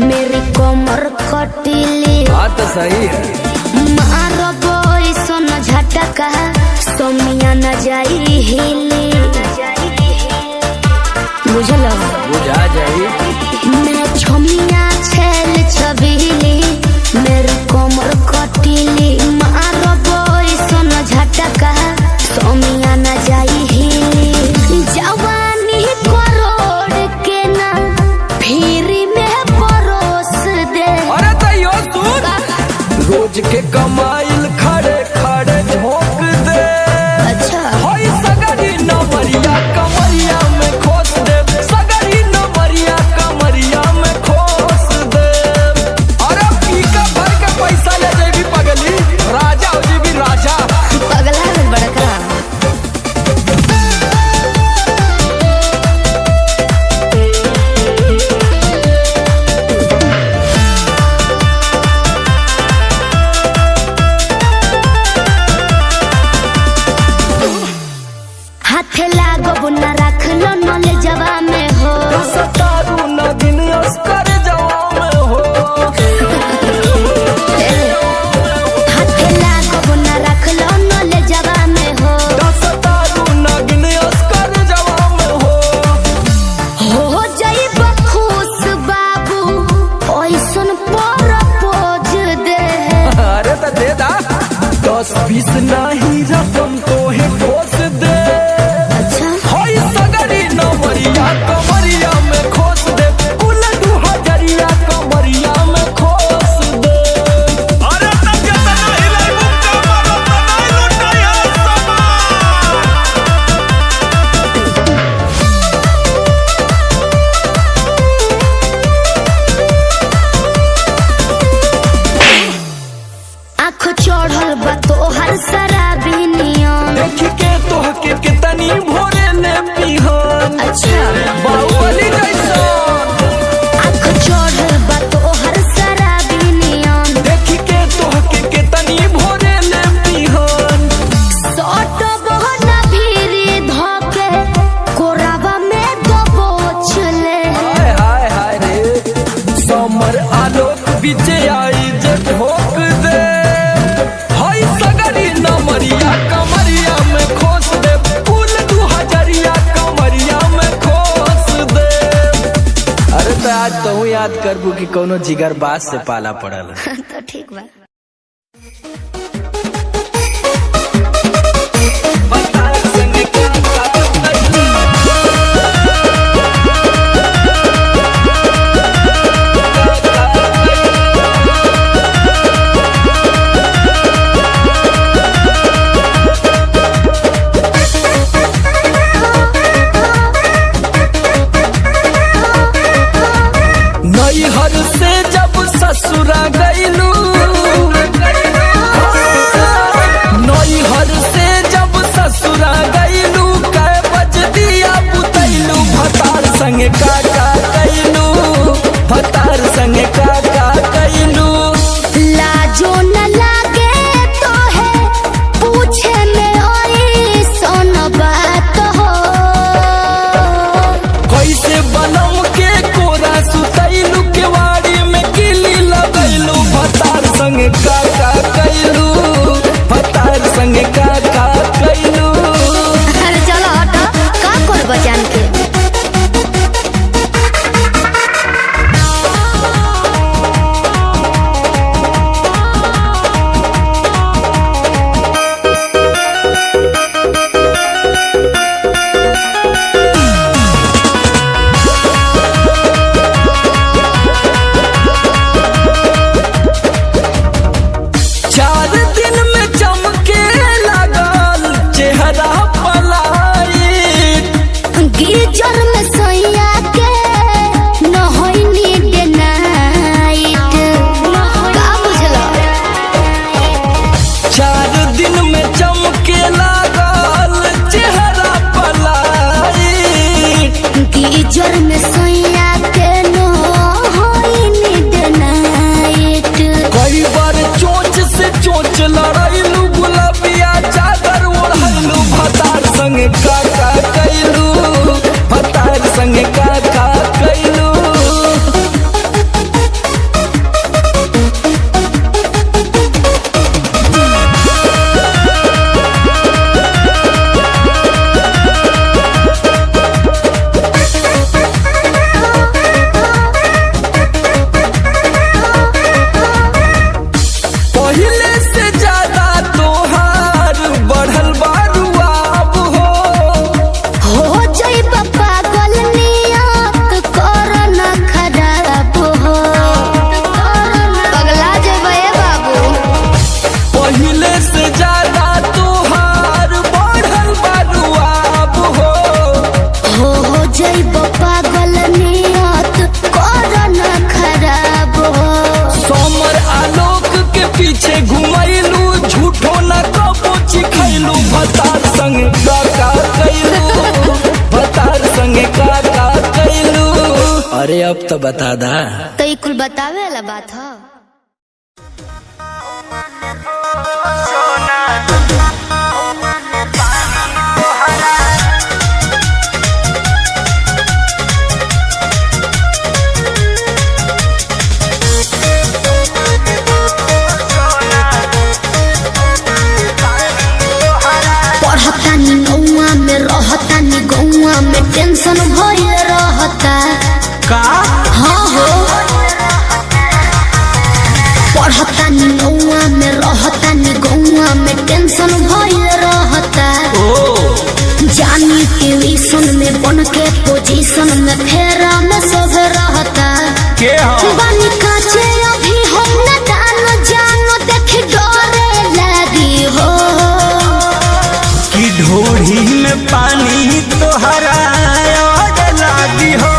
मेरी कमर कटीली बात सही है। मारो बोई सोना झटका सोमिया न जाई हिली बुझलो बुझा जाई। मैं छमिया छेल छबीली मेरी कमर कटीली मारो बोई सोना झटका सोमिया न जाई हिली जवानी करोड़ के ना फिर रोज के कमाइल खड़े खड़े झोंक दे। अच्छा होई सगरी नमरिया कमरिया में खोस दे, सगरी नमरिया कमरिया में खोस दे। अरे पीका भर के पैसा ले जेबी पगली, राजा हो जेबी राजा। पगला है बड़का। हाथे लागो बुना रख लो नले जवा में हो सतारू नगिन अस्कर जवा में हो। हाथे लागो बुना रख लो नले जवा में हो सतारू नगिन अस्कर जवा में हो जाई बखुश बाबू ओइसन प्रपोज दे। अरे तो दे दा 10-20 नहीं रकम तो है ठोस दे। अच्छा होई सगरी नमरिया कमरिया में खोस दे, कुल 2000 कमरिया में खोस दे। अरे तब जतना हिलाई मुक्का मारो तनाई लुटाया आँख चढ़ल बा तोहर शराबी नियम देख के तोहके कितनी भोरे ने पिहन। अच्छा बाहुबली जैसा आँख चढ़ल बा तोहर शराबी नियम देख के तोहके कितनी भोरे ने पिहन। सट बहना भीरी धोके कोराबा में दबोच ले। हाय हाय हाय रे समर आलोक बीचे आई जे ठोक दे। हाय सगरी नमरिया कमरिया में खोस दे, कुल 2000 कमरिया में खोस दे। अरे तो आज तो याद करबू कि कोनो जिगर बात से पाला पड़ल। तो ठीक बा। नैहर से जब ससुरा गईलू गीजर में सोया के नो होई नींद नाइट। कई बार चोंच से चोंच लड़ाइलू, गुलाबिया चादर ओढ़लू, भतार संग का कैलू, भतार संग का कैलू। पहिले से ज्यादा तोहार बढ़ल बारुआब हो जाइब पागल नियत कर न खराब हो। पगला जेबे बाबू। पहिले से ज्यादा तोहार बढ़ल बारुआब हो जाइब पागल नियत कर न खराब हो। समर आलोक के पीछे घुमैलू, झूठो न कबो चिखैलू, भतार संग का कैलू, भतार संग का कैलू। अरे अब तो बता दा। तो ये कुल बतावे वाला बात है। पढ़तानी नौआ में रहतानी गौआ में टेंशन भइल रहता का हाँ हो। पढ़तानी नौआ में रहतानी गौआ में टेंशन भइल रहता। जानी ट्यूशन में बन के पोजीशन में फेरा में सब रहता। के हो बानी काचे अभी हम न जानो देख डरे लगी हो। कि ढोरी में पानी तोहरा लागी हो,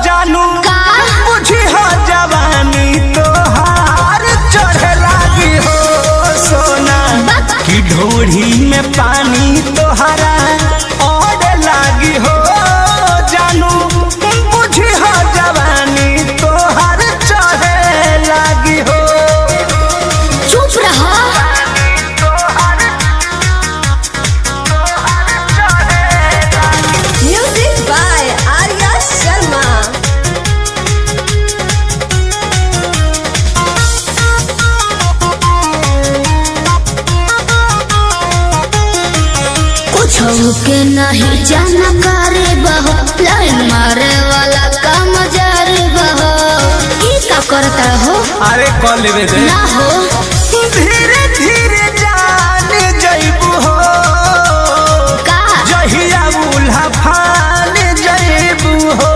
जानू का बुझी हो जवानी तोहार चढ़े लागी हो सोना। कि ढोरी में पानी तोहरा और लागी हो, जानू बुझी हो जवानी तोहार चढ़े लागी हो। चुप रहा। Music by Arya Sharma. कुछ के नहीं जानकारी बहो, लाइन मारे वाला काम जारी बहो। ई का करता हो अरे कॉल लेवे दे ना हो। धीरे धीरे जान जइबू हो, का जहिया उल्हा फान जइबू हो।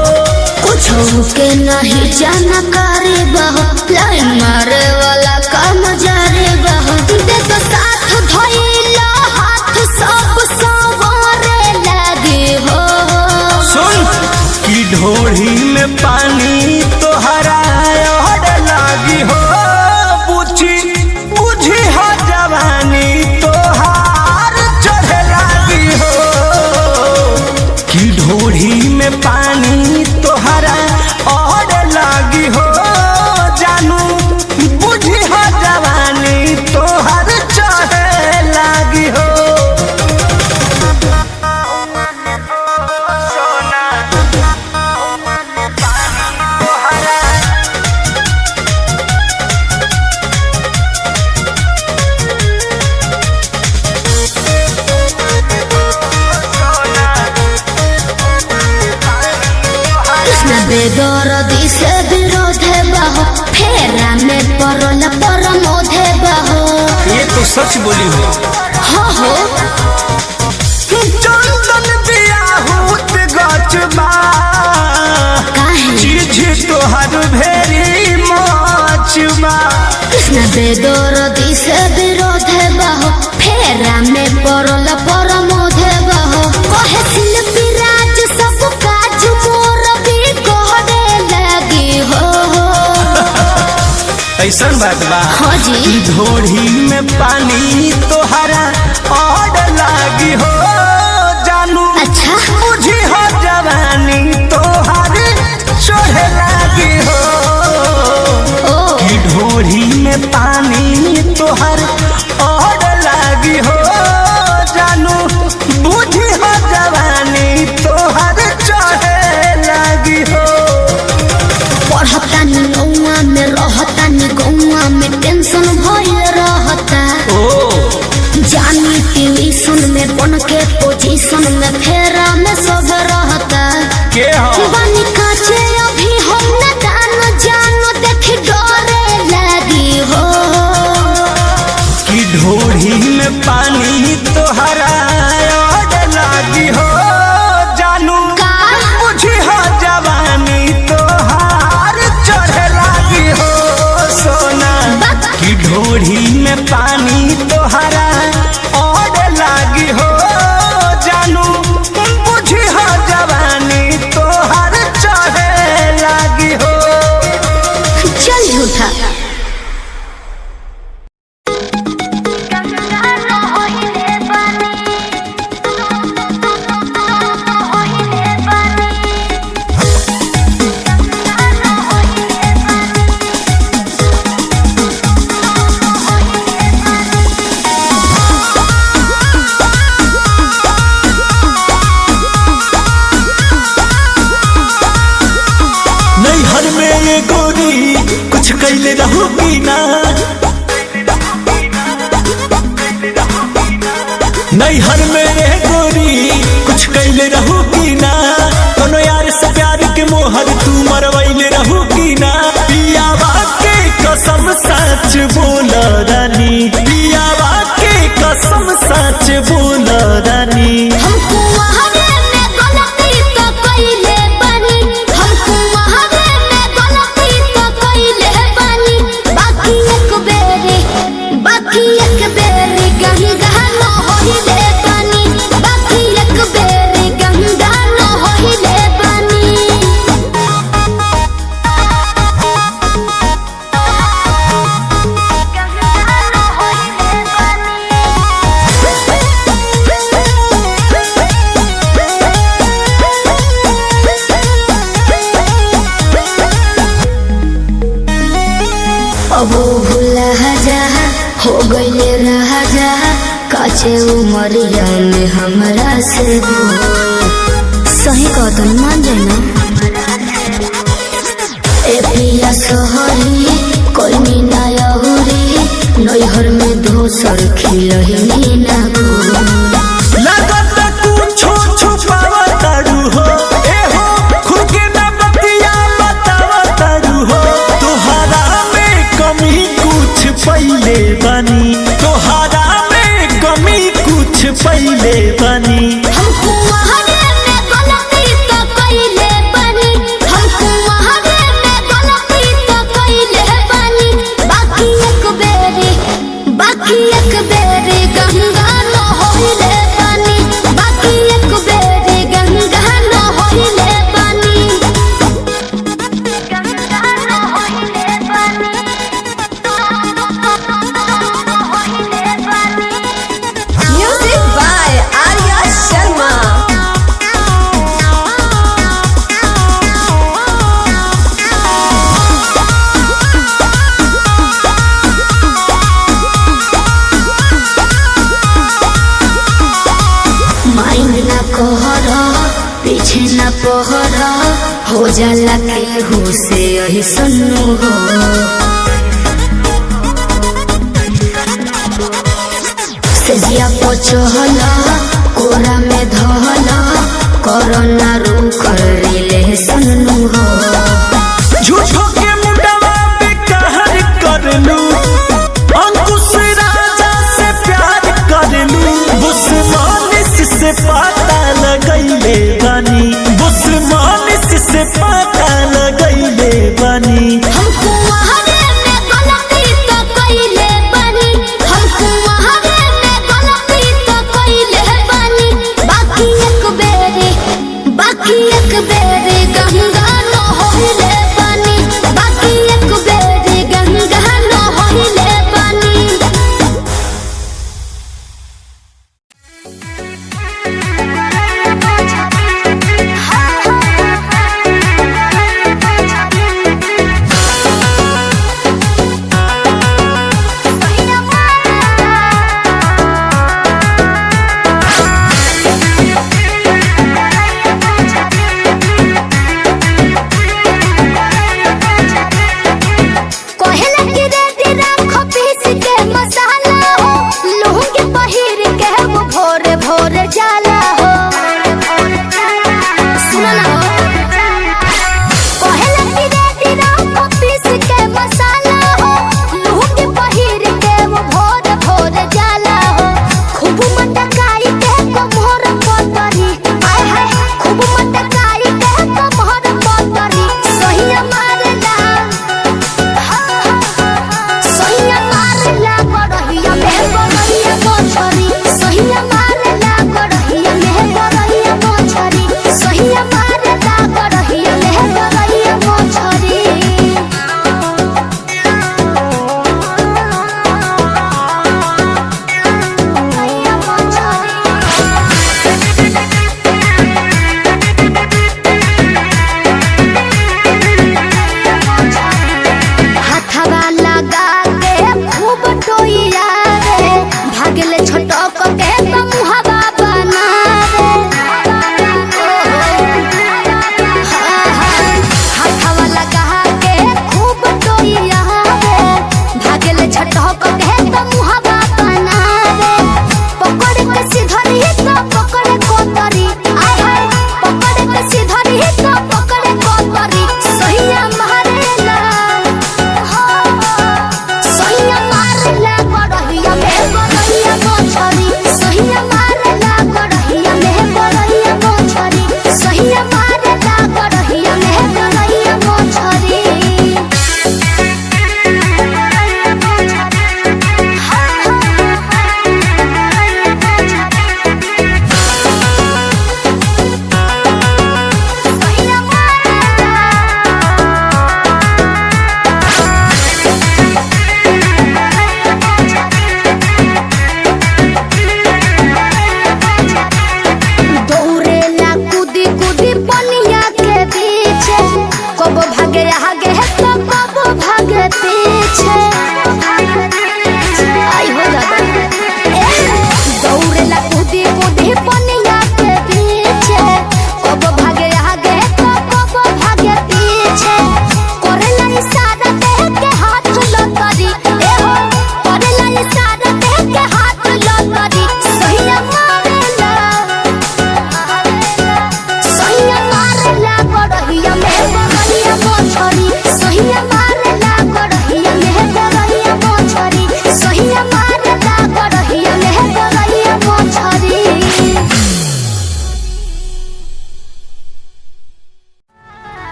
कुछ के नहीं जानकारी बहो, लाइन मारे वाला काम जारी बहो। दे तो साथ धइला हाथ सब सवारे लगी हो। सुन कि ढोरी में पानी तोहरा और लागी हो, बुझी हो जवानी तोहार चढ़े लागी हो। कि ढोरी में पानी तोहरा और लागी हो, जानू बुझी हो जवानी तोहार चढ़े लागी हो। बेदर्दी से विरोध बहो, फेरा में परल परमोध बहो। ये तो सच बोली हो। हाँ हो चंदन बियाहूत गचबा, काहे चीज तोहर भेरी मचबा। कृष्ण बेदर्दी से विरोध बहो, फेरा में परल परमोध बहो। कहे शिल्पी राज सब काज मोर भी कहने लगी हो। ऐसन बात बा। हाँ जी ढोरी में पानी तोहरा और लागी हो, जानू अच्छा बुझी हो जवानी और लागी हो जानू बुझी हो जवानी तोहर चढ़े लागी हो। पढ़तानी नौआ में रहतानी गौआ में टेंशन भइल रहता। जानी ट्यूशन में बन के पोजीशन में फेरा में सब रहता। के हो बनी काचे अभी हम न जानो देख डरे लगी हो कि ढोढ़ी में पानी तोहरा और लागी हो जानू बुझी हो जवानी तोहार चढ़े लागी हो सोना। कि ढोढ़ी में पानी तोहरा और लागी हो जानू बुझी हो जवानी तोहार चढ़े लागी हो। चल झूठा। नैहर में ये गोरी कुछ कैले रहूगी ना। नैहर में ये गोरी कुछ कैले रहूगी ना। कोनो यार से प्यार के मोहर तू मरवैले रहूगी ना। पियावा के कसम सच बोल रानी, पियावा के कसम सच बोल रानी। हमको वहावे में गलती तो कइले बानी, हमको वहावे में गलती तो कइले बानी। बाकी एक बेरी गंगा न होइले बानी, बाकी एक बेरी गंगा न होइले बानी। अब भूला जा हो गईले राजा काचे उमरिया में हमरा से सही कदम मान जाना। ए पिया सोहरी कोई मीना यहुरी नैहर में दोसर खिलही ना लगत कुछो छुपावतारू हो ए हो खुद के ना बतिया बतावतारू हो। तोहरा में कमी कुछ पहिले बनी, तोहरा में कमी कुछ पहिले बनी। हमको वहावे में गलती तो कइले बानी, हमको वहावे में गलती तो कइले बानी। बाकी एक बेरी गंगा न होइले बानी, बाकी एक बेरी गंगा न होइले बानी। गंगा न होइले बानी, होइले बानी। Music by Arya Sharma. Mind ना कहर पीछे ना पहर हो जाला केहू से यही सन्नु हो। सेजिया पचहल कोरा में धहल कोरोना रू कर ले सन्नु हो। झूठो के मुंडवा पे कहर कर लू, अंकुश राजा से प्यार कर लू। बुस्मानिस से पता लगैले बानी, बुस्मानिस से पता लगैले बानी। हमको वहावे में गलती तो कइले बानी, हमको वहावे में गलती तो कइले बानी। बाकी एक बेरी गंगा न होइले बानी, बाकी एक बेरी गंगा न होइले बानी।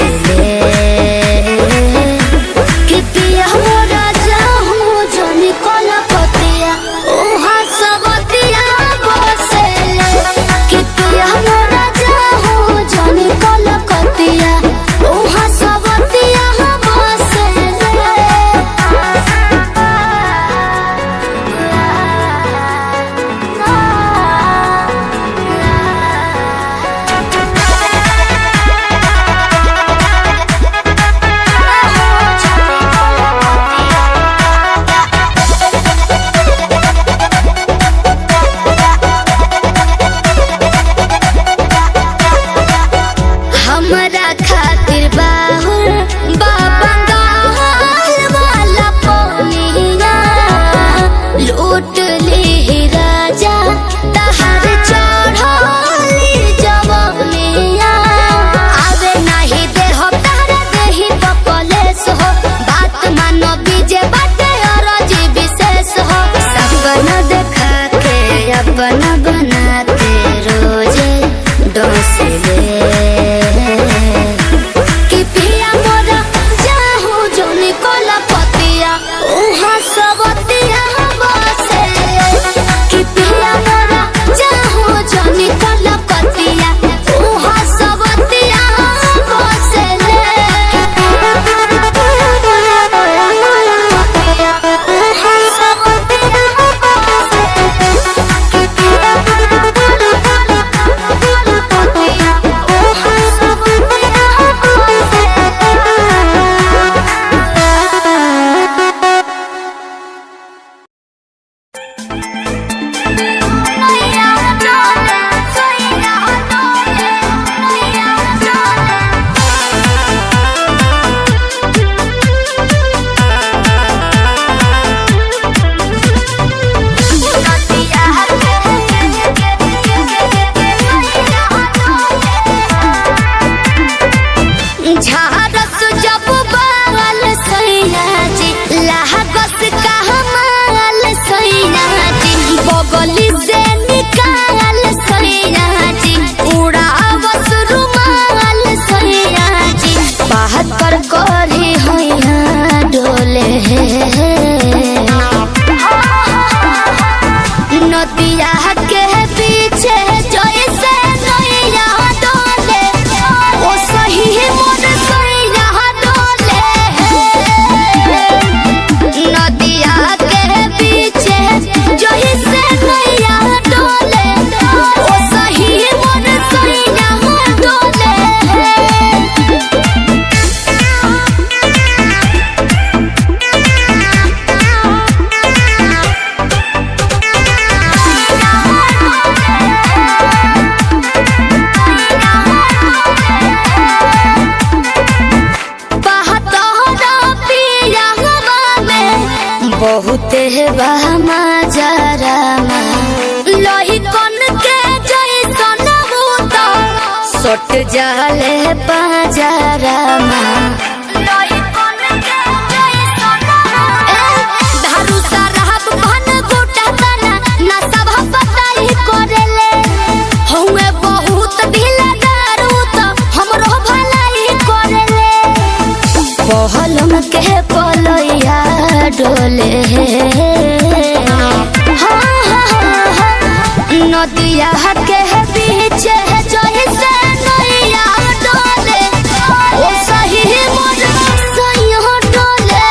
डोसले कि पिया मोरा जाहूँ जनी कोला पतिया ओहा सबतिया बसले कि पिया मोरा जाहूँ जनी कोला पतिया ओहा सबतिया बसले। हमरा खातिर बाहुर बंगाल वाला पोनिया लूट ली राजा तहर चढ़ली जवनिया आवे नहीं दे हो तारा देही पकलेस हो बात मानो बीजे बाटे और जी विशेष हो सपना देखा के अपना बनाते रोजे डोसले कि पिया मोरा जाहूँ जोनी कोला पतिया उहाँ सबतिया बसले कि पिया मोरा जाहूँ जोनी कोला पतिया उहाँ सबतिया बसले। झारस जब बाल सैया जी लागस का हमाल सैया जी बगली से निकाल सैया जी उड़ावस रुमाल सैया जी बात पर करी हैया डोले नदिया के पीछे जैसे नैया डोले ओ सही मोर सैया डोले नदिया के पीछे जैसे नैया डोले ओ सही मोर सैया डोले। बहुत बहमा जरामा लोही कन के जैसन भूता सट जाले पाजरामा लोही कन के जैसन धारू सरहब भन गोटा तना ना सब बताई करेले हउए बहुत ढीला दारू त हमरो भलाई करेले पहलम के पलैया डोले नदिया के पीछे जैसे नैया डोले ओ सही मोर सैया डोले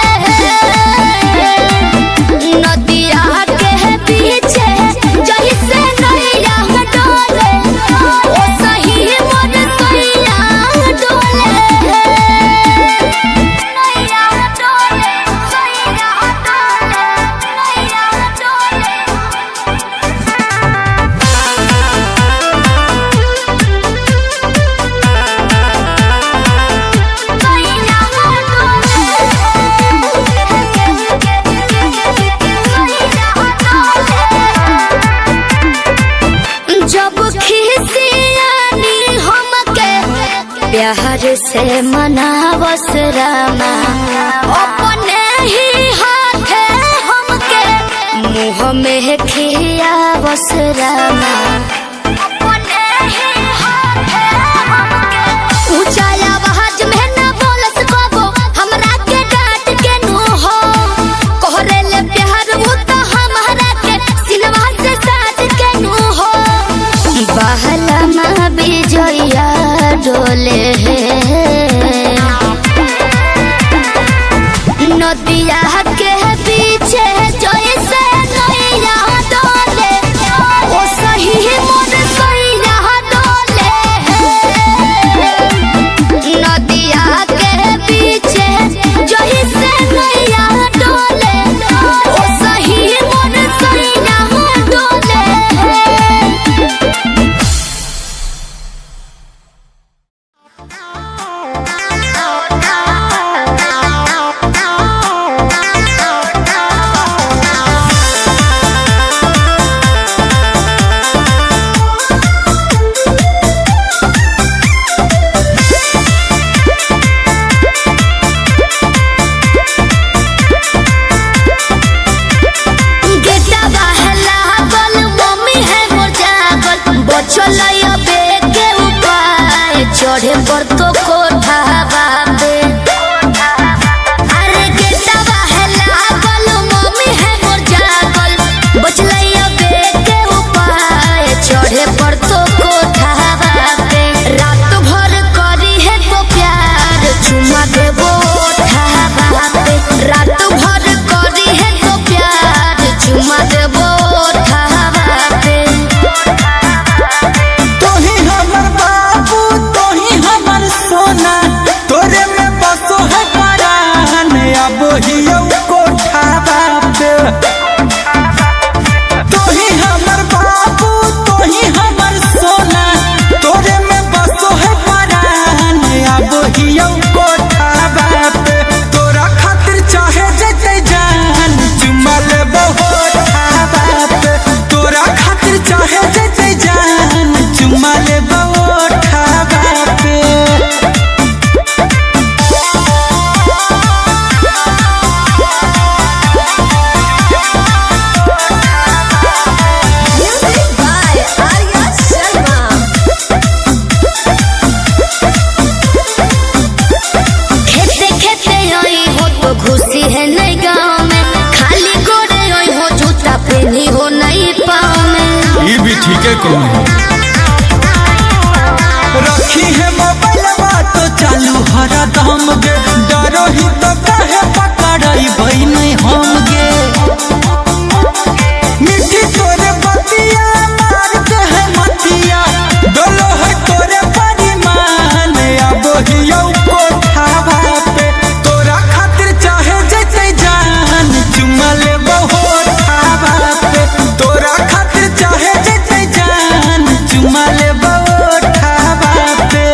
नदिया के पीछे जैसे नैया डोले ओ सही मोर सैया डोले नैया डोले सैया डोले नैया डोले। जब खिसियानी हमके प्यार से मनावस रामा अपने ही हाथे हमके मुँह में खियावस रामा अपने ही हाथे हमके ऊंचा आवाज में नदिया के पीछे जैसे नैया डोले ओ सही मोर सैया डोले नदिया के पीछे जैसे नैया डोले ओ सही मोर सैया डोले। चढ़े पर तो कोठावा पे अरे गेटवा है लागल मम्मी है मोर जागल बचलैया बे के उपाय चढ़े पर तो कोठावा पे रात भर करी है तो प्यार चुमा देबो ठावा पे रात भर करी है तो प्यार चुमा देबो ठावा पे। तोही हमर बाबू तोही हमर सोना तोरे में बसो है परान अब हियो कोठावा पे तोही हमर बाबू तोही हमर सोना तोरे में बसो है परान अब हियो कोठावा पे तोरा खातिर चाहे जते जान चुमा लेबो ठावा पे तोरा खातिर चाहे जते जान चुमा लेबो ठावा पे। Music by Arya Sharma. खेते खेते आई हो तो घुसी है नई गाँव में खाली गोरे आई हो जूता पहनी हो नई पाँव में ये भी ठीक है कौन रखी है मोबाइल तो चालू हरा दम गे डरो ही तो कहे पकड़ाई भाई नहीं हम गे मिठी तोरे बतिया मारते है मतिया डोलो है तोरे परिमान अब हियो कोठावा पे तोरा खातिर चाहे जते जान चुमा लेबो ठावा पे तोरा खातिर चाहे जते जान चुमा लेबो ठावा पे।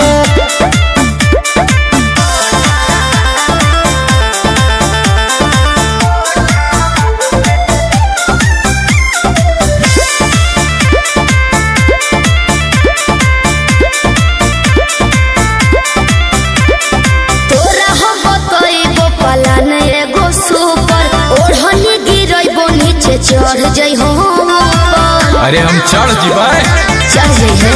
तोरा हो बतइबो पलान एगो सुपर ओढ़नी गिरइबो नीचे चढ़ जइ हो ऊपर अरे हम चढ़ जीवाए चढ़ जइ है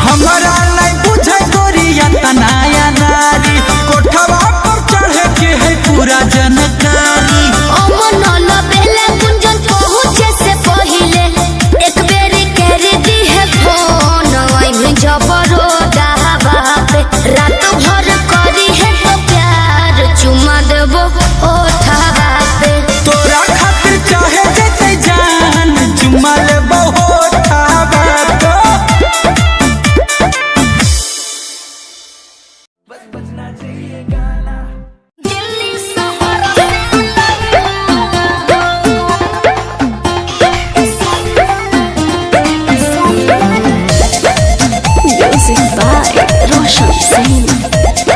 हमारा नहीं बुझे गोरिया तनाया नारी कोठवा पर चढ़े के है पूरा जानकारी अमन लबेले कुंजन पहुँचे से पहिले एक बेरी कर दी है फोन आई में जबरो गावा पे रात भर करी है तो प्यार चुमा देबो ओठावा पे तोरा खातिर चाहे जते जान चुमा लेबो ठावा पे। दिल्ली शहर Music by Roshan Singh.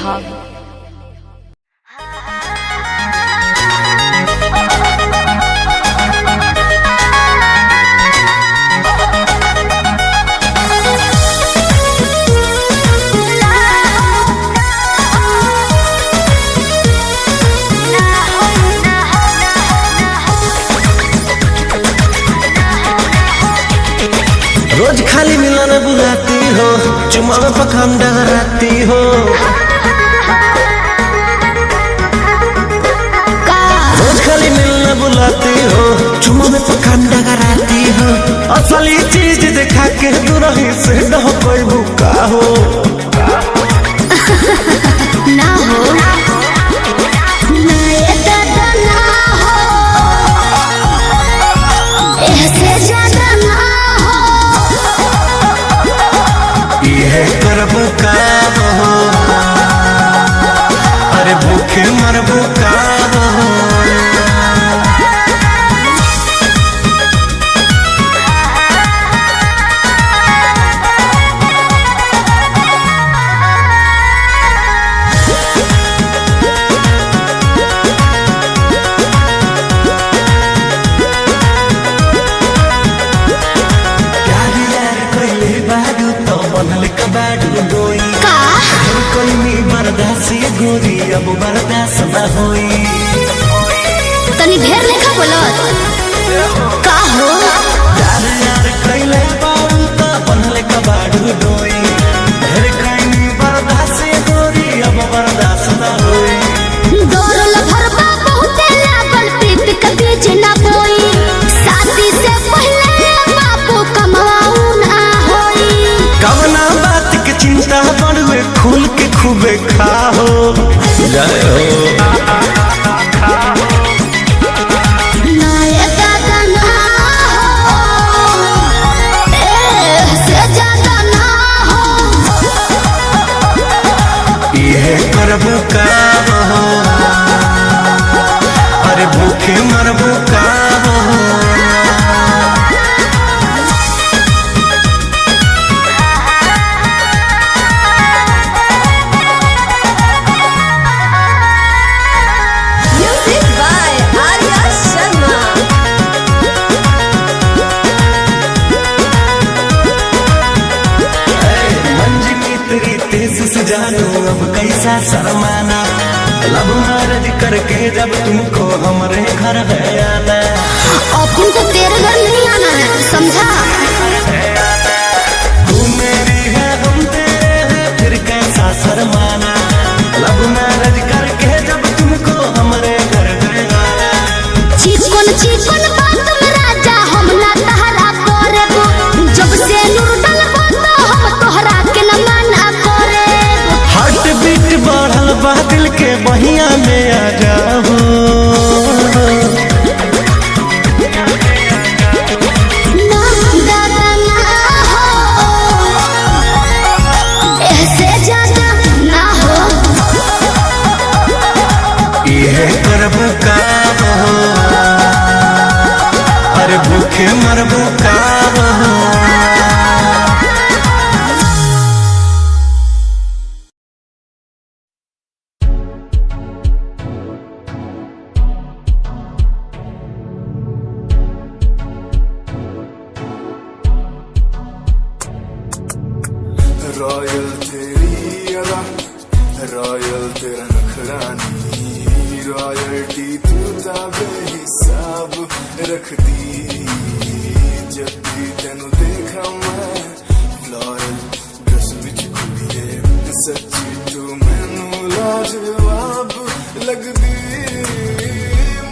हम। रोज खाली मिलने बुलाती हो, चुमा में पखान डगराती हो। रोज खाली मिलने बुलाती हो, चुमा में पखान डगराती हो। असली चीज दिखा के दूरही से न हो कोई भूखा हो। ना हो ना ये दादा ना हो, ऐसे ज्यादा ना ये करब का हो, अरे भूखे मरबू का हो। गोरी अब बर्दाश्त न होई, तनी ढेर लेखा बोलत का हो। यार यार कैले बाऊ त बनले कबाड़ू डोई। ढेर कैनी बर्दाश्त गोरी अब बर्दाश्त न होई। दौड़ल भरबा बहुते लागल, प्रीत के बीच ना बोई। शादी से पहले बापू कमाऊ ना होई। कवना बात के चिंता बड़ुए खुल के खूबे खाओ। जय हो ना ये दादा ना हो, ऐसे ज्यादा ना हो। ये करब का हो, अरे भूखे मरबू का हो। Music by Arya Sharma. मंजिली तेरी तेज से जानू अब कैसा शर्माना। लब मैरिज करके जब तुमको हमारे घर है आना। अपन को तेरे घर नहीं आना है, समझा। तू मेरी है हम तेरे हैं, फिर कैसा शर्माना। लब मैरिज करके जब तुमको हमारे घर है आना। चिकन चिकन बात में राजा हम ना तहरा करेबो। जब से नूर डलबो तो हम तोहरा के न मना करेबो। हार्ट बीट बढ़ल बा दिल के बहिया में आ जाओ। ना दादा ना हो, ऐसे ज्यादा ना हो। ये करब का हो, अरे भूखे मरबू का हो। रॉयल तेरी अदा, रॉयल तेरा नखरानी। रॉयल्टी तू ताबे हिसाब रख दी। जब भी तेनू देखा मैं फ्लोरल ड्रेस विच खुलिए, सच्ची तू मैनू लाजवाब लगदी।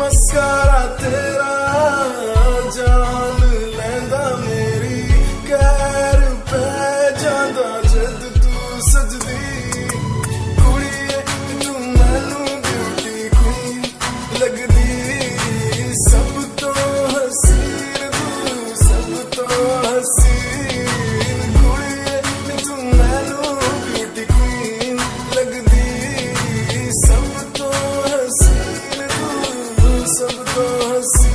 मस्कारा तेरा जान लैंदा मेरी, कैर पै जांदा जद तू सजदी। कुड़िए तू मैनू ब्यूटी क्वीन लगदी। सब तो हसीन तू, सब तो हसीन। कुड़िए तू मैनू ब्यूटी क्वीन लगदी। सब तो हसीन तू, सब तो हसीन।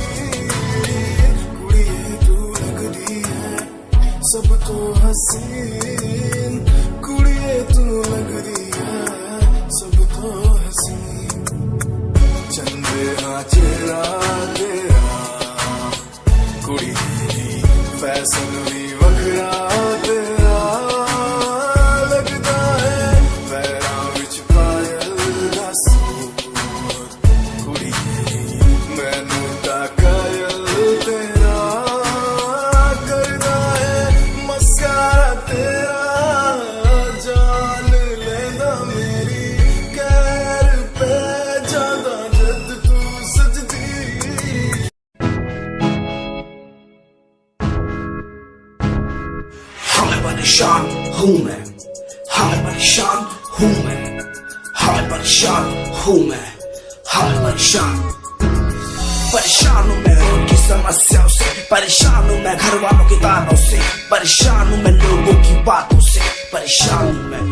हूँ मैं, हाँ मैं परेशान हूँ मैं, हाँ मैं परेशान हूँ मैं, हाँ मैं परेशान हूँ मैं रोड की समस्याओं से, परेशान हूँ मैं घर वालों के तानों से, परेशान हूँ मैं लोगों की बातों से, परेशान हूँ मैं।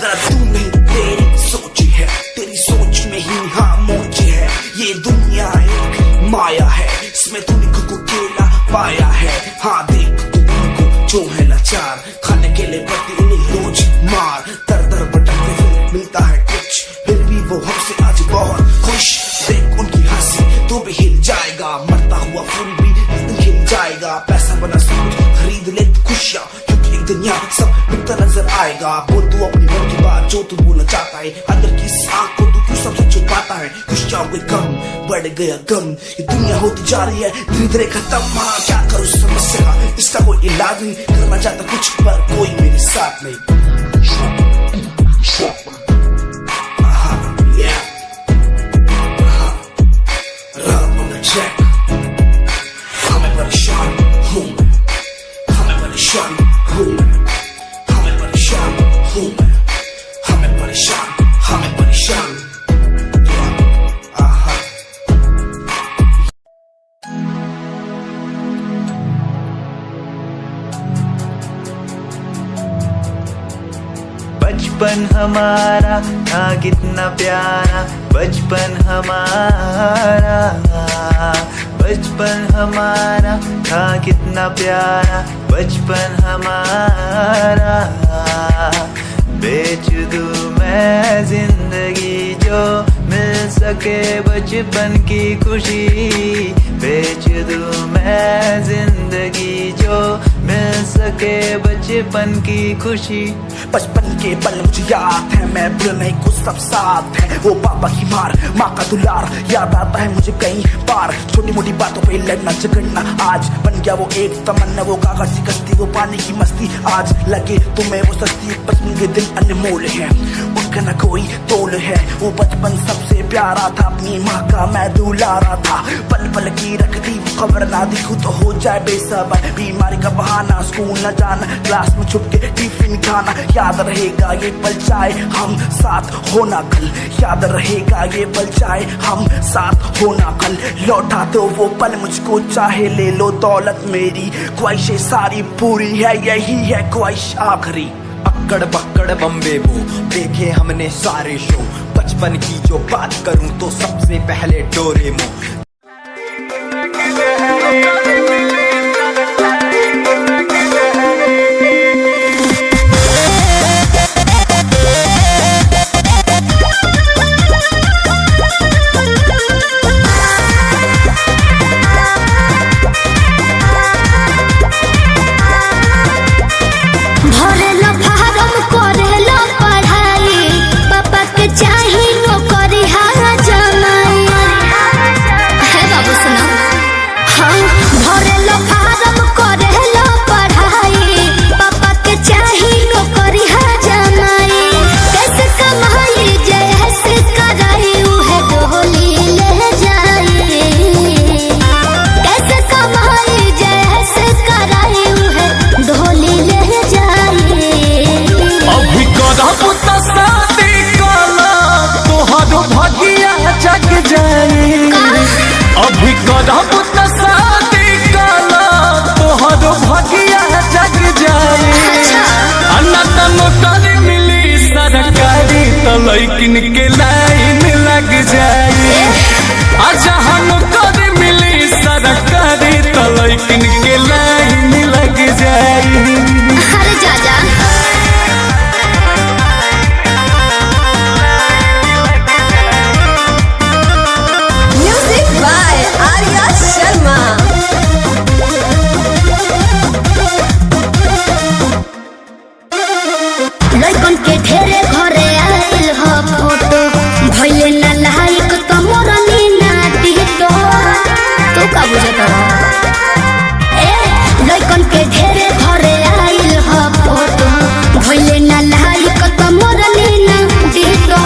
जरा तू नहीं तेरी सोच है, तेरी सोच में ही हाँ मोच है, ये दुनिया एक माया है, इसमें तूने खुद को अकेला पाया है। हाँ देख तू उनको जो है लाचार, खाने के लिए पड़ती उन्हें रोज मार, दर दर भटकते फिर मिलता है कुछ, फिर भी वो हमसे आज बहुत खुश। देख उनकी हंसी तो भी हिल जाएगा, मरता हुआ फूल भी एक दिन खिल जाएगा, पैसा बना सब कुछ खरीद ले खुशियाँ, क्योंकि एक दिन यहाँ सब बिकता नजर आएगा। बोल तू अपनी मन की बात जो तू बोलना चाहता है, अंदर की इस आँख को तू क्यों सबसे छुपाता है। खुशियाँ हुए कम बढ़ गया गम, ये दुनिया होती जा रही है धीरे धीरे खत्म। हाँ क्या करूँ समस्या का इसका कोई इलाज नहीं, करना चाहता कुछ पर कोई मेरे साथ नहीं। हमें परेशान हूँ मैं, हमें परेशान हूँ मैं, हमें परेशान हूँ मैं, हमें परेशान, हमें परेशान। बचपन हमारा था कितना प्यारा, बचपन हमारा, बचपन हमारा था कितना प्यारा, बचपन हमारा। बेच दूं मैं जिंदगी जो मिल सके बचपन की खुशी, बेच दूं मैं जिंदगी जो मिल सके बचपन की खुशी। बचपन के पल मुझे याद है, मैं भूल नहीं कुछ सब साथ है, वो पापा की मार माँ का दुलार याद आता है मुझे कई बार, छोटी मोटी बातों पे लड़ना झगड़ना आज बन गया वो एक तमन्ना, वो कागज की कश्ती वो पानी की मस्ती, आज लगे तुम्हें वो सस्ती। बचपन के दिन अनमोल है उनका न कोई तोल है, वो बचपन सबसे प्यारा था, अपनी माँ का मैं दुलारा था, पल पल की रखती खबर ना दिखूं तो हो जाए बेसबर, बीमारी का बहाना स्कूल न जाना, क्लास में छुप के टिफिन खाना, याद रहेगा ये पल चाहे हम साथ होना कल, याद रहेगा ये पल चाहे हम साथ होना कल। लौटा दो वो पल मुझको चाहे ले लो दौलत मेरी, ख्वाहिशें सारी पूरी है यही है ख्वाहिश आखिरी। अक्कड़ बक्कड़ बम्बे बो देखे हमने सारे शो, बचपन की जो बात करूं तो सबसे पहले डोरेमोन। अभी करब त शादी काला तोहर भगिया जग जाए, अनत नौकरी मिली सरकारी त लैकिन के लाइन लग जाए, जहाँ नौकरी मिली सरकारी त लैकिन के लाइन लग जाए। अरे जा जा लइकन के ढेरे घरे आइल ह फोटो, भइले ना लाइक त मोरनी ना टिकटो, तू का बुझत ए लइकन के ढेरे घरे आइल ह फोटो, भइले ना लाइक त मोरनी ना टिकटो।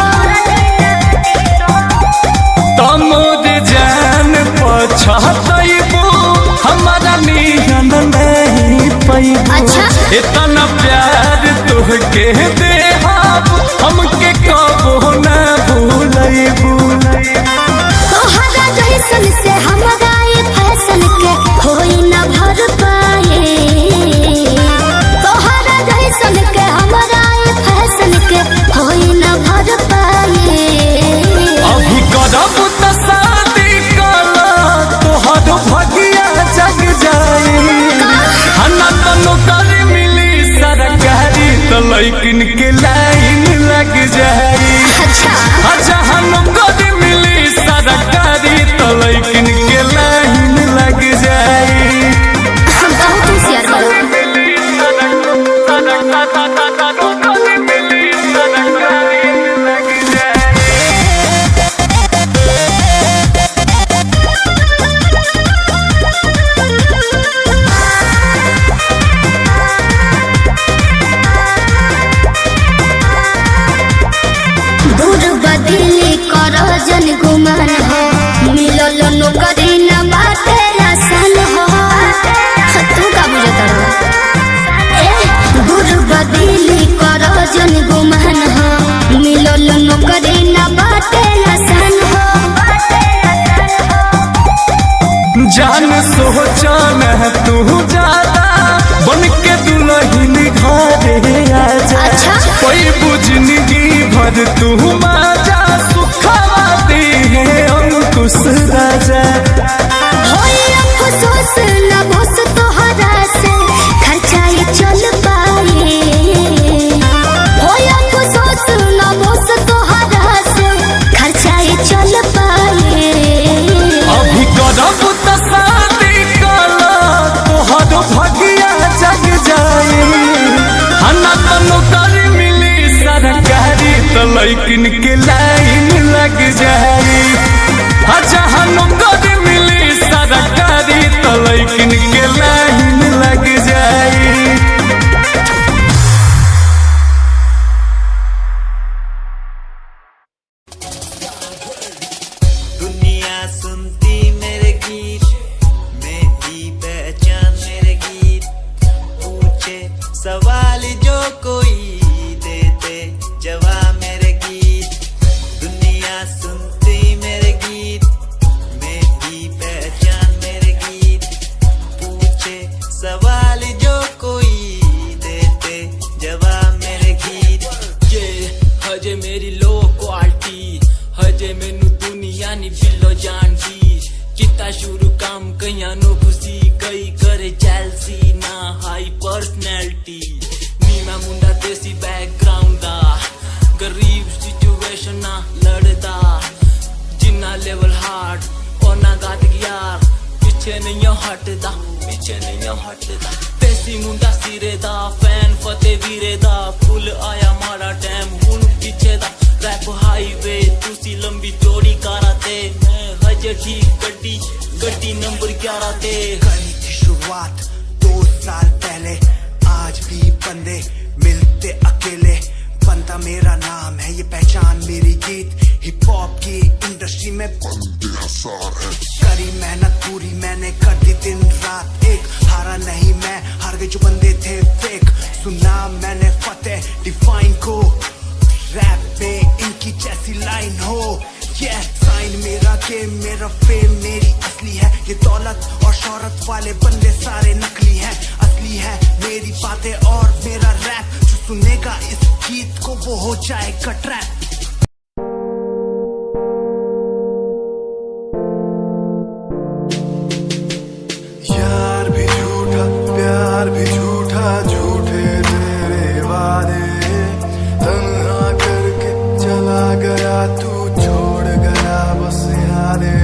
तमोद जान पछतइबो हमारा नियन नहीं पैबो, अच्छा इतना प्यार तुहके दे हमके कबो न भूलैबू। तोहरा जैसन से हमरा ये फैशन के होई न भर पाए। तोहरा जैसन के हमरा ये फैशन के होई न भर पाए। अभी करब त शादी कला तोहर भगिया जग जाई। हना त नौकरी मिली सरकारी त लइकिन के लाइन लग जाई। अच्छा जहाँ नौकरी मिली सरकारी त लइकिन के लाइन लग जाई। बहुत होशियार बाड़ू। दूर बदली करो जन गुमान हो, मिलल नौकरी न बाटे आसान हो। तू का बुझत रहो? दूर बदली करो जन गुमान हो, मिलल नौकरी न बाटे आसान हो। जान सोचन तू ज्यादा बन के दुल्हन घरे आजा। अच्छा। कोई बुझनगी भर तू माजा सुखवा दे अंकुश राजा। होई अफसोस न बस तोहरा से खर्चा ये चल पाए। होई अफसोस न बस तोहरा से खर्चा ये चल पाए। अभी करब त शादी कला तोहर भगिया जग जाई। हना त नौकरी मिली सरकारी त लइकिन के लाइन लग जाई। जहाँ नौकरी मिली सरकारी त लइकिन के लाइन लग जाई। दुनिया सुनती मेरे गीत, मेरी पहचान मेरे गीत, पूछे सवाल जो कोई देते जवाब मेरे गीत। दुनिया सुनती मेरे गीत, मेरी पहचान मेरे गीत, पूछे सवाल जो कोई देते जवाब मेरे गीत। ये हजे मेरी लो क्वालिटी, हजे मैनू दुनिया नी बिलो जानदी। किता शुरू काम कईयां नो खुशी, कई करे जेलसी ना हाई पर्सनैलिटी। नी मैं मुंडा देसी बैकग्राउंड दा, गरीब सिचुएशन ना लड़दा। जिन्ना लेवल हार्ड ओना गाद यार, पीछे नहीं हटदा, पीछे नहीं हटदा। देसी मुंडा सिरे दा, फैन फतेह वीरे दा। फुल आया माड़ा टाइम हुन पीछे दा। रैप हाईवे तुसी लंबी चौड़ी कारा ते, मैं हजे ठीक गड्डी गड्डी नंबर 11 ते। करी थी शुरुआत 2 साल पहले, आज भी बंदे मिलते अकेले। बनता मेरा नाम है, ये पहचान मेरी गीत। हिप हॉप की इंडस्ट्री में बंदे हसार है। करी मेहनत पूरी मैंने, कर दी दिन रात एक। हारा नहीं मैं, हार गए जो बंदे थे फेक। सुना मैंने फतेह डिफाइन को, रैप पे इनकी जैसी लाइन हो। ये साइन मेरा गेम, मेरा फेम मेरी असली है। ये दौलत और शोहरत वाले बंदे सारे नकली हैं, असली है मेरी बातें और मेरा रैप। जो सुनेगा इस गीत को वो हो जाएगा ट्रैप। यार भी झूठा, प्यार भी झूठा, झूठे तेरे वादे। तन्हा करके चला गया तू, छोड़ गया बस यादें।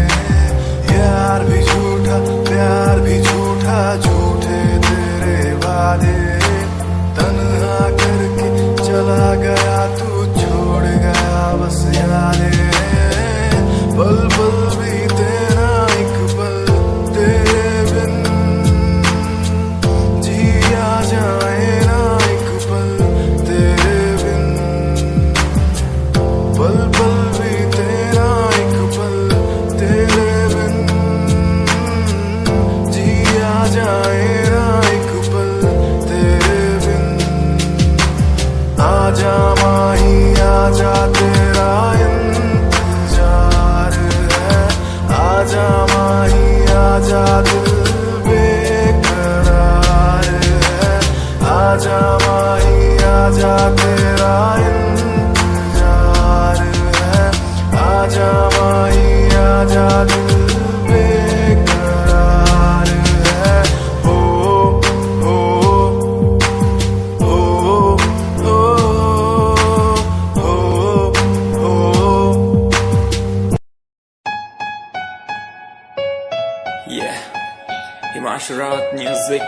यार भी झूठा, प्यार भी झूठा, झूठे तेरे वादे। तन्हा करके चला गया तू, छोड़ गया Mashurat Music,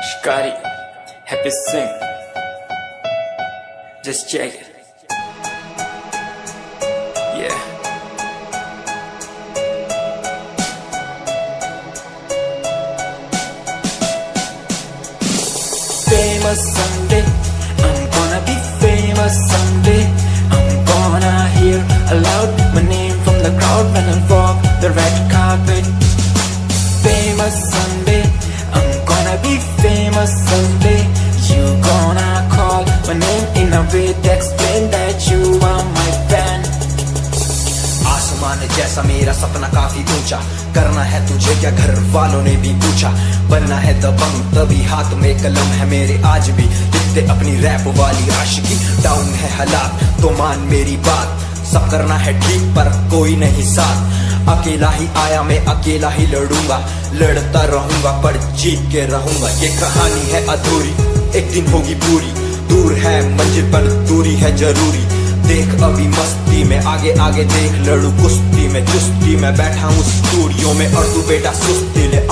Shikari, Happy Sing. Just check it. Yeah. Famous someday, I'm gonna be famous someday. I'm gonna hear aloud my name from the crowd when I walk the red carpet. Famous someday, I'm gonna be famous someday. You gonna call my name in a way to explain that you are my fan. आसमान जैसा मेरा सपना काफी ऊंचा, करना है तुझे क्या घर वालों ने भी पूछा, बनना है दबंग तभी हाथ में कलम है मेरे आज भी, लिखते अपनी रैप वाली आशिकी, डाउन है हालात तो मान मेरी बात, सब करना है ठीक पर कोई नहीं साथ, अकेला ही आया मैं अकेला ही लड़ूंगा, लड़ता रहूंगा पर जीत के रहूंगा, ये कहानी है अधूरी एक दिन होगी पूरी, दूर है मंजिल पर दूरी है जरूरी, देख अभी मस्ती में आगे आगे देख लड़ू कुश्ती में, चुस्ती में बैठा हूँ स्टूडियो में और तू बेटा सुस्ती ले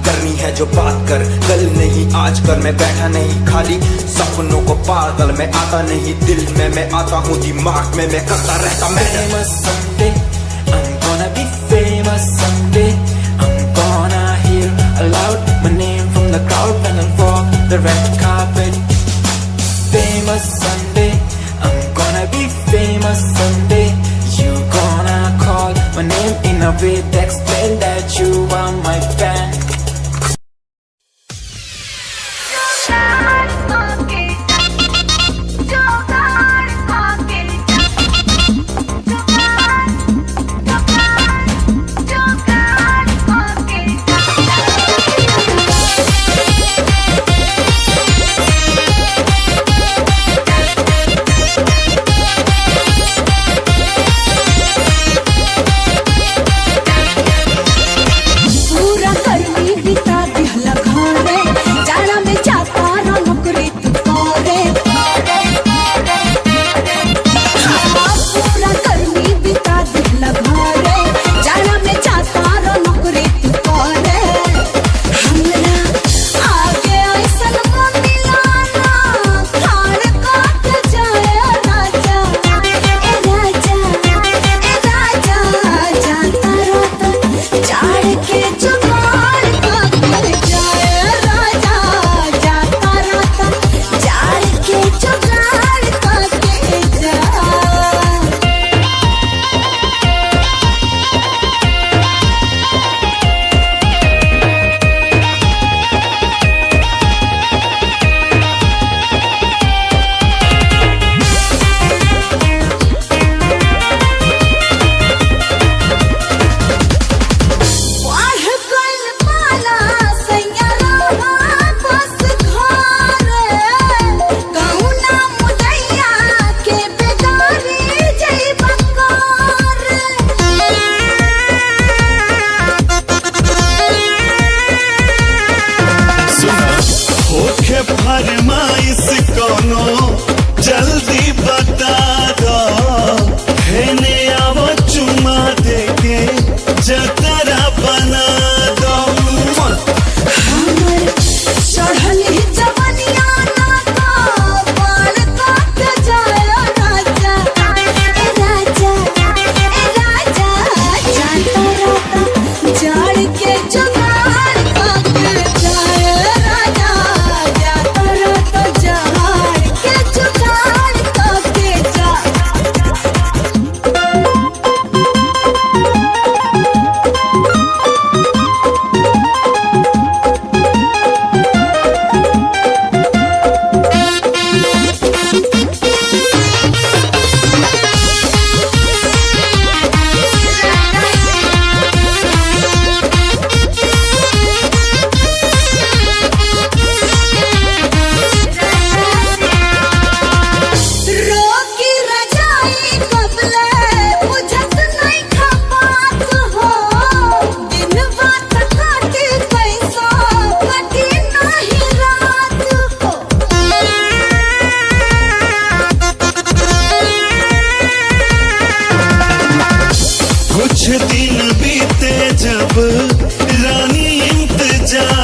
करनी है जो बात कर, कल नहीं आज कर, मैं बैठा नहीं खाली सपनों को पागल, मैं आता नहीं दिल में, मैं आता हूँ दिमाग में, मैं करता रहता मैं Famous someday, I'm gonna be famous someday. I'm gonna hear aloud my name from the crowd when I walk the red carpet. Famous someday, I'm gonna be famous someday. You gonna call my name in a way to explain that you are my fan. दिन बीते जब रानी इंतजार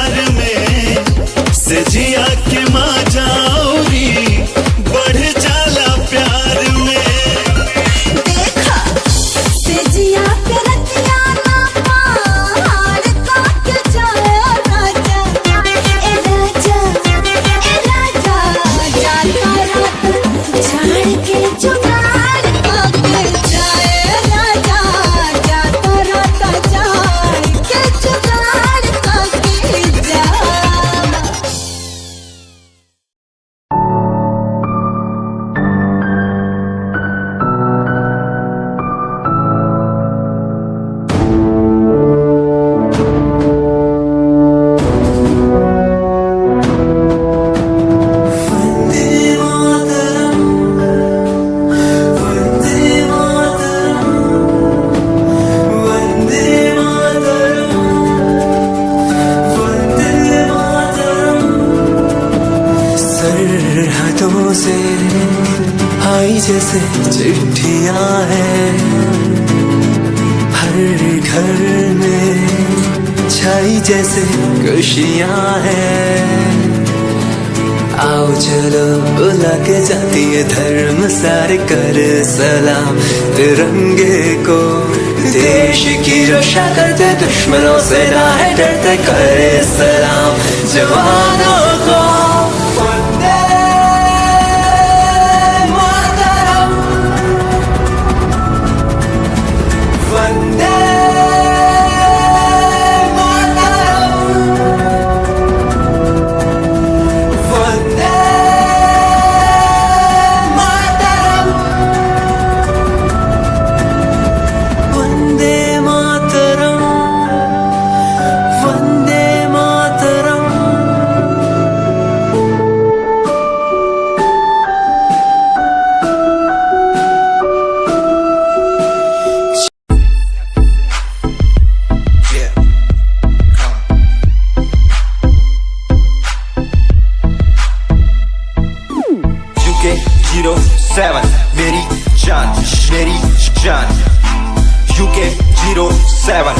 से जिया के मजा औरी बढ़ जाला प्यार में। देखा से जिया पे रतिया ना पार काट जाए राजा ए राजा जाता रात झाड़ के जुगाड़ काट जाए राजा जाता रात झाड़ के जुगाड़ काट जा। सरहदों से आई जैसे चिट्ठियां हैं, हर घर में छाई जैसे खुशियां हैं। आओ चलो बुला के जाती है धर्म सारे कर सलाम तिरंगे को। देश की रक्षा करते दुश्मनों से ना है डरते करे सलाम जवानों को। वंदे मातरम वंदे मातरम वंदे मातरम वंदे मातरम वंदे मातरम। UK 07 मेरी जान मेरी जान। UK 07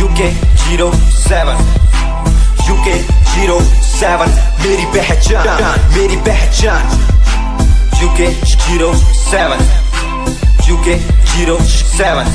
UK 07 UK 07 मेरी पहचान मेरी पहचान। UK 07 UK 07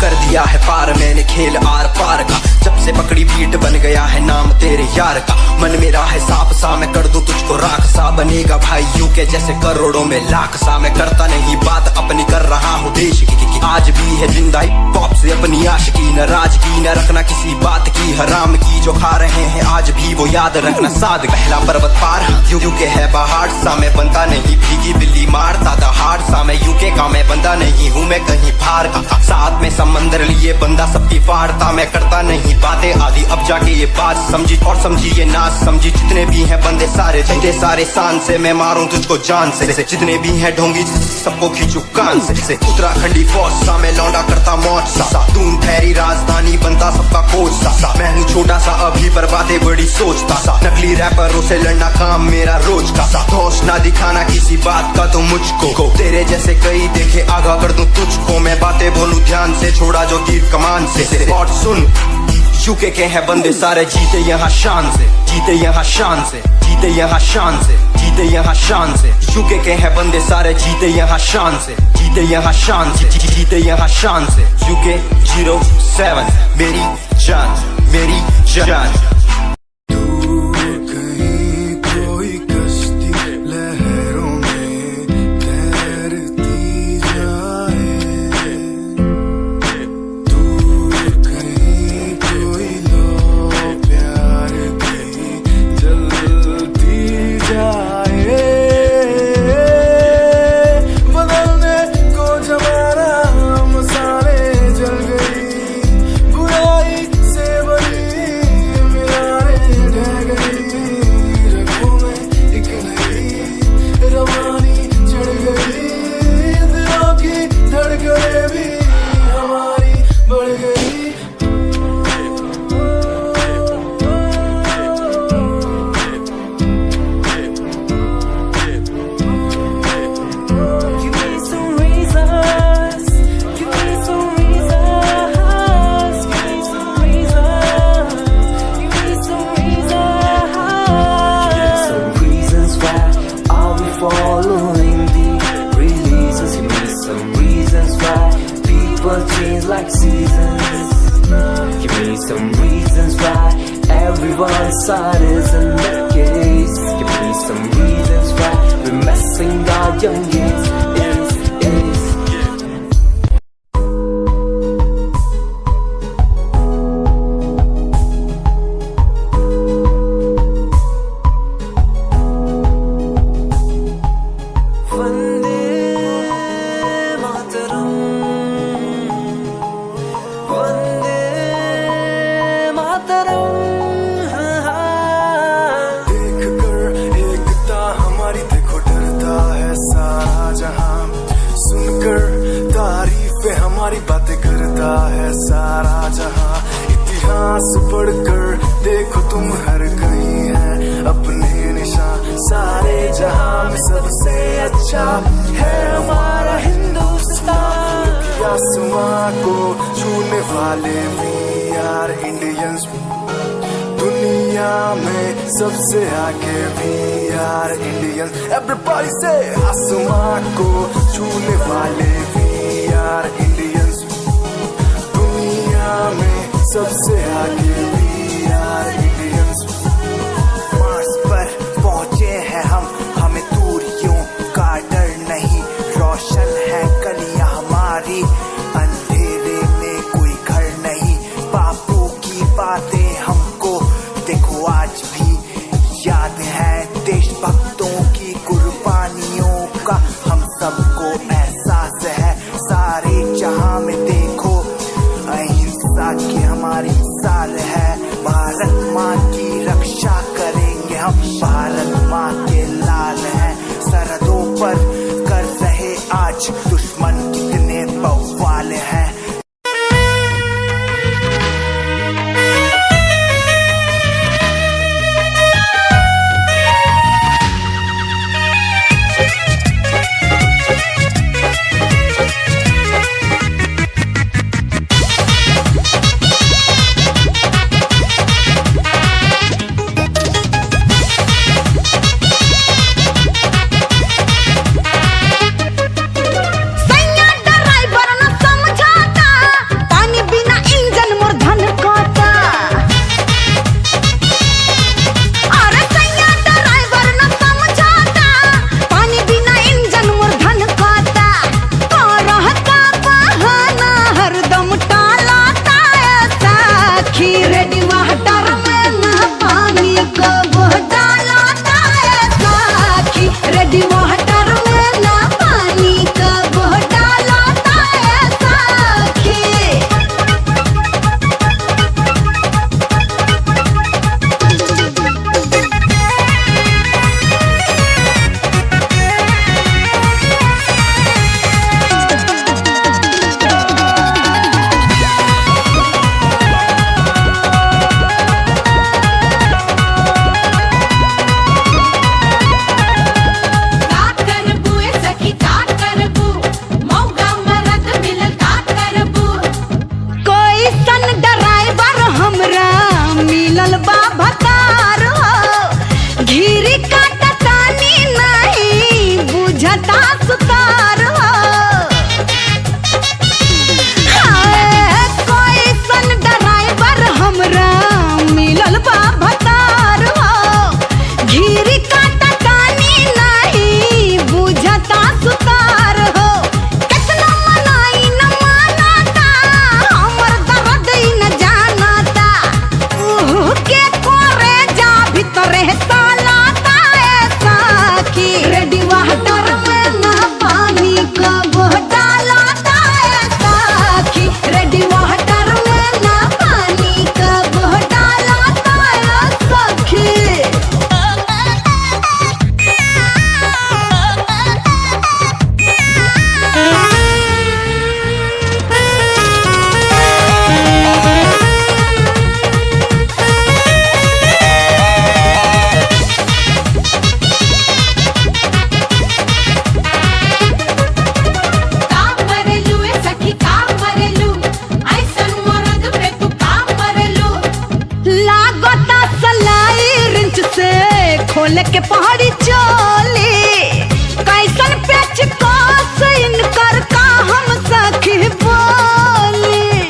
कर दिया है पार मैंने खेल आर पार का। जब से पकड़ी बीट बन गया है नाम तेरे यार का। मन मेरा है सांप सा मैं कर दूं तुझको राख सा। बनेगा भाई यूके जैसे करोड़ों में लाख सा। मैं करता नहीं बात अपनी कर रहा हूँ देश की। आज भी है जिंदा पॉप से अपनी आशिकी। नाराजगी न रखना किसी बात की हराम की। जो खा रहे हैं आज भी वो याद रखना साद। पहला पर्वत पार यूके है पहाड़ सा। मैं बनता नहीं भीगी बिल्ली मारता दहाड़ सा। मैं यूके का मैं बंदा नहीं हूँ मैं कहीं बाहर का। साथ में समंदर लिए बंदा सबकी फाड़ता। मैं करता नहीं बातें आदि अब जाके ये बात समझी और समझी ये नाच समझी। जितने भी हैं बंदे सारे जीते सारे शान से मैं मारूं तुझको जान से। जितने भी हैं ढोंगी सबको खींचू कान से। उत्तराखंडी फौज सा मैं लौंडा करता मौज सा। दून ठहरी राजधानी बनता सबका कोच सा। मैं हूँ छोटा सा अभी पर बातें बड़ी सोचता सा। नकली रैपरों से लड़ना काम मेरा रोज का सा। होश ना दिखाना किसी बात का तो मुझको। तेरे जैसे कई देखे आगा कर दूं तुझको। मैं बातें बोलूं ध्यान से छोड़ा जो तीर कमान से। और सुन यूके के हैं बंदे सारे जीते यहाँ शान से। जीते यहाँ शान से जीते यहाँ शान से जीते यहाँ शान से। यूके के हैं बंदे सारे जीते यहाँ शान से। जीते यहाँ शान से जीते यहाँ शान से। यूके 07 मेरी जान मेरी जान। कहीं कोई कश्ती लहरों में तैरती जाए। दूर कहीं कोई लो प्यार की जलती जाए। बदलने को जमाना मसाले जल गई बुराई से बनी मेरा like seasons. Give me some reasons why everyone's side is in the case. Give me some reasons why we're messing our young years. हमारी बातें करता है सारा जहां। इतिहास पढ़कर देखो तुम हर कहीं है अपने निशान। सारे जहां में सबसे अच्छा है हमारा हिंदुस्तान। आसमां को छूने वाले वी आर इंडियंस। दुनिया में सबसे आगे वी आर इंडियंस। एवरीबॉडी से आसमां को छूने वाले वी आर इंडियंस। दुनिया में सबसे आगे वी आर इंडियंस। मार्स पर पहुंचे हैं हम, हमें दूरियों का डर नहीं। रोशन है गलियां हमारी, अंधेरे में कोई घर नहीं। बापू की बातें हमको देखो आज भी याद है। देशभक्तों की कुर्बानियों का हम सबको एहसास है। सारे जहां में देखो अहिंसा की हमारी साल है। भारत माँ की रक्षा करेंगे हम, भारत माँ के लाल हैं। सरहदों पर कर रहे आज दुश्मन कितने बवाल हैं। खोल के पहाड़ी चोली कैसन पेच को इनकर का हम सखी बोली।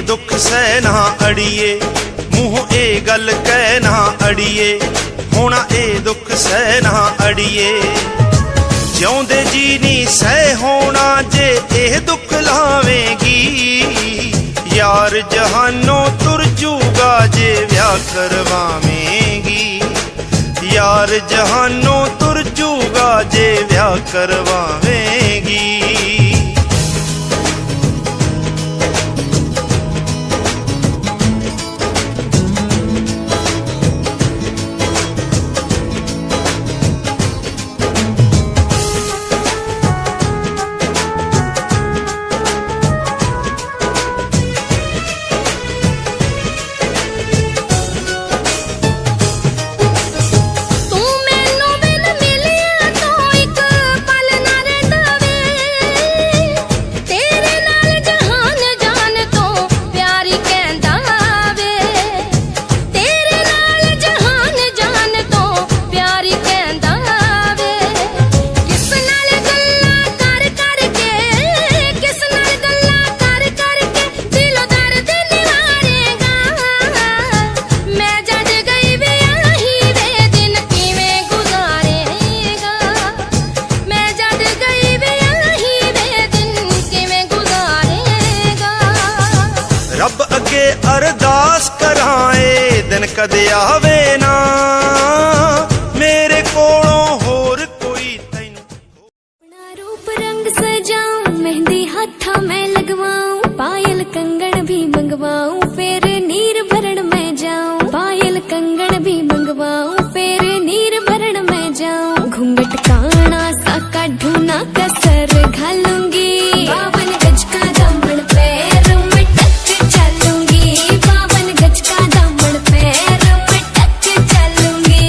दुख सह ना अड़िए मूंहों ए गल कह ना अड़िए होना ए दुख सह ना अड़िए जिਉਂਦੇ जी नहीं सह होना जे ए दुख लावेगी यार जहानों तुर जूगा जे ब्याह करवावेगी यार जहानों तुर जूगा जे ब्याह करवावेगी रब अगे अरदास कराए दिन कदे आवे ना मेरे कोलों होर कोई तैनू अपना रूप रंग सजाऊं मेहंदी हाथा मैं लगवाऊं पायल कंगन भी मंगवाऊं फिर नीर भरण में जाऊं पायल कंगन भी मंगवाऊं फिर नीर भरण में जाऊं घूंघट काना सा काढूं ना कसर घालूंगी 52 गज का दामन पैर में टक चलूंगी 52 गज का दामन पैर में टक चलूंगी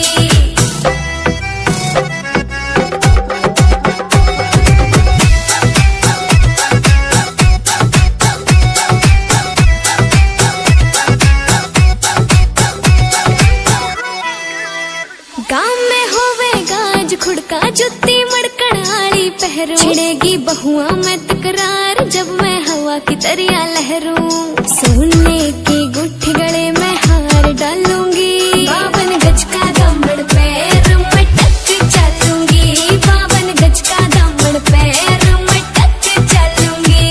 गाँव में होवेगा आज खुड़का जुत्ती मड़कन आली पहरू छिड़ेगी बहुआ में तकरार जब मैं हवा की तरिया लहरूं सोने की गुट्ठी गले में हार डालूंगी 52 गज का दामन पैर में टक चलूंगी 52 गज का दामन पैर में टक चलूंगी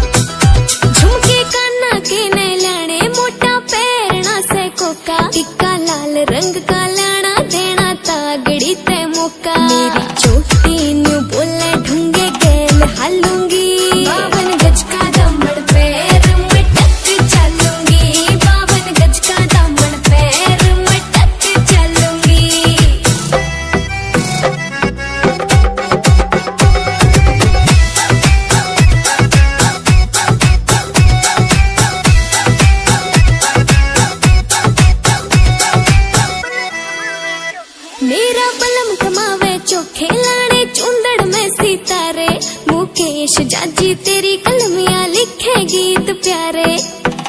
झुमके काना के नैलाने मोटा पैरना से कोका टिक्का लाल रंग का लाना देना तागड़ी ते मौका मेरी चोटी न्यू बोले ढूंगे गेल हालूंगी 52 गज का दामन पैर में टक चलूंगी 52 गज का दामन पैर में टक चलूंगी मेरा बलम कमावे चोखे लाने चुंदड़ में सितारे मुकेश जाजी तेरी कलमियां लिखे गीत प्यारे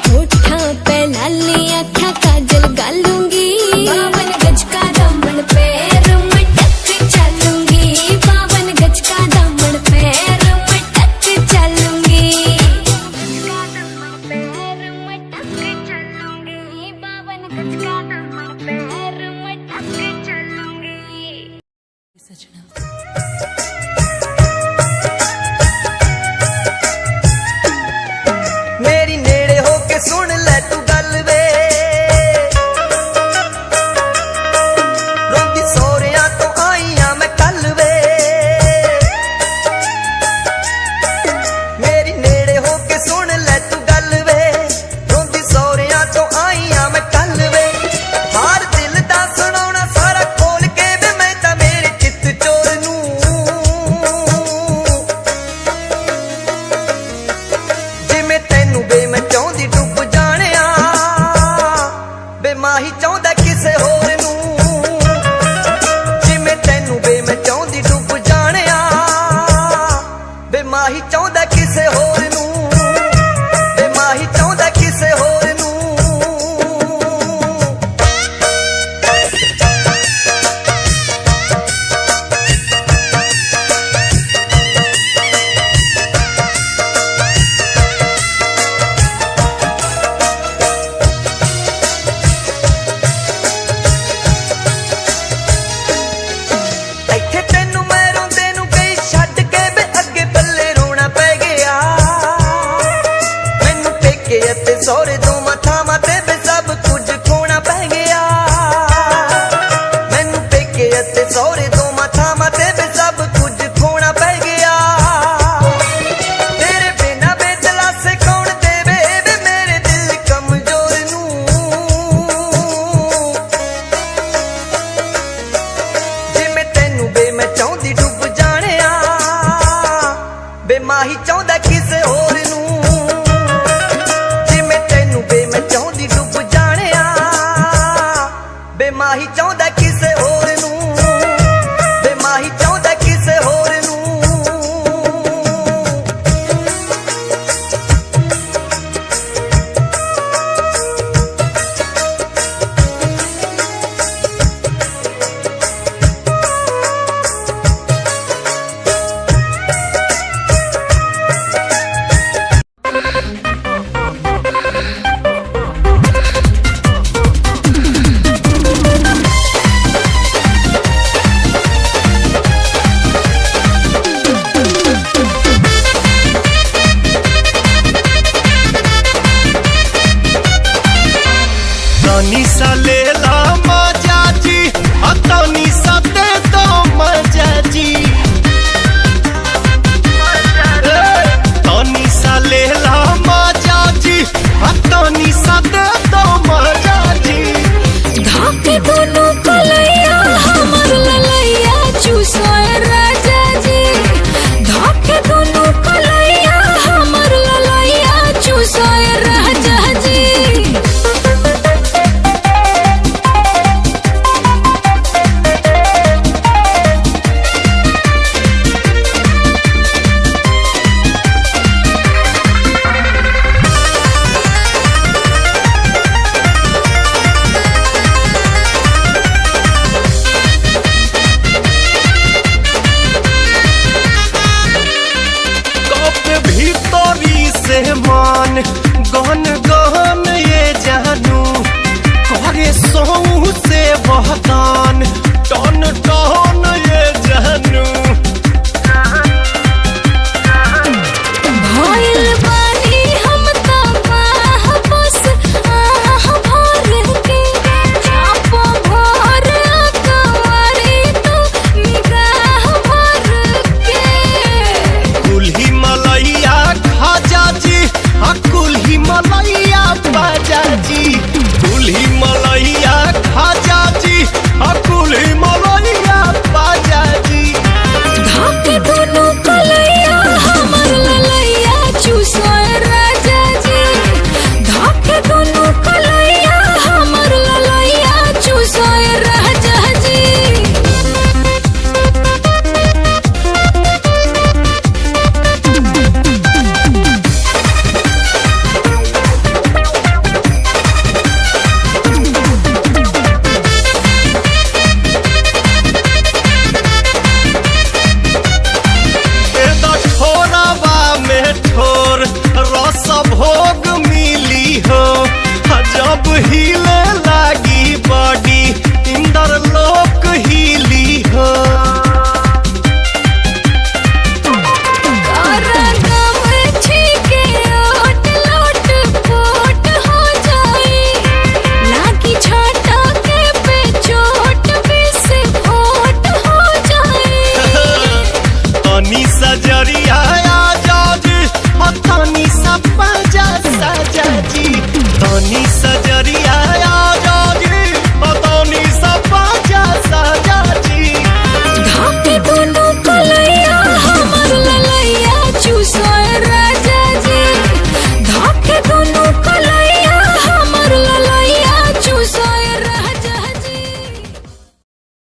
होठा पे लाली आँखा काजल गालूंगी 52 गज का दामन पैर में टक चलूंगी 52 गज का दामन पैर में टक चलूंगी 52 गज का दामन पैर में टक चलूंगी मेरी नेड़े होके सुन ले तू गल वे रोंदी सोहरियां तो आईया मैं कल वे मेरी नेड़े होके सुन ले तू गल वे रोंदी सोहरियां तो आईया मैं कल वे हार दिल दा सुनाउणा सारा खोल के वे मैं तां मेरे चित चोर नूं जिवें तैनू बे मैं चाहुंदी डुੱਬ जाणिया बे माही चाहुंदा किसे होर नूं जिवें तैनू बे मैं चाहुंदी डुੱਬ जाणिया बे माही चाहुंदा किसे होर नूं बे माही चाहुंदा किसे होर नूं सौरे तो माथा माथे पे सब कुछ खोना पै गया तेरे बिना बेदला से कौन देवे वे मेरे दिल कमजोर नू जिमें तेनू बे मैं चाहती डुब जाने बे माही चाहता किसे होर नू जिमें तेनू बे मैं चाहती डुब जाने बे माही चाहता किसे होर नू बे माही चाहता किसे होर नू तनी सा ले ला मजा जी तनी सा दे दो मजा जी तनी सा ले ला मजा जी तनी सा दे दो मजा जी धाके दोनों कलैया हमर ललैया चूसोए राजा जी धाके दोनों कलैया हमर ललैया चूसोए राजा जी कप भीतरी से मान गहन गहन ये जानू करे सौ से बहुत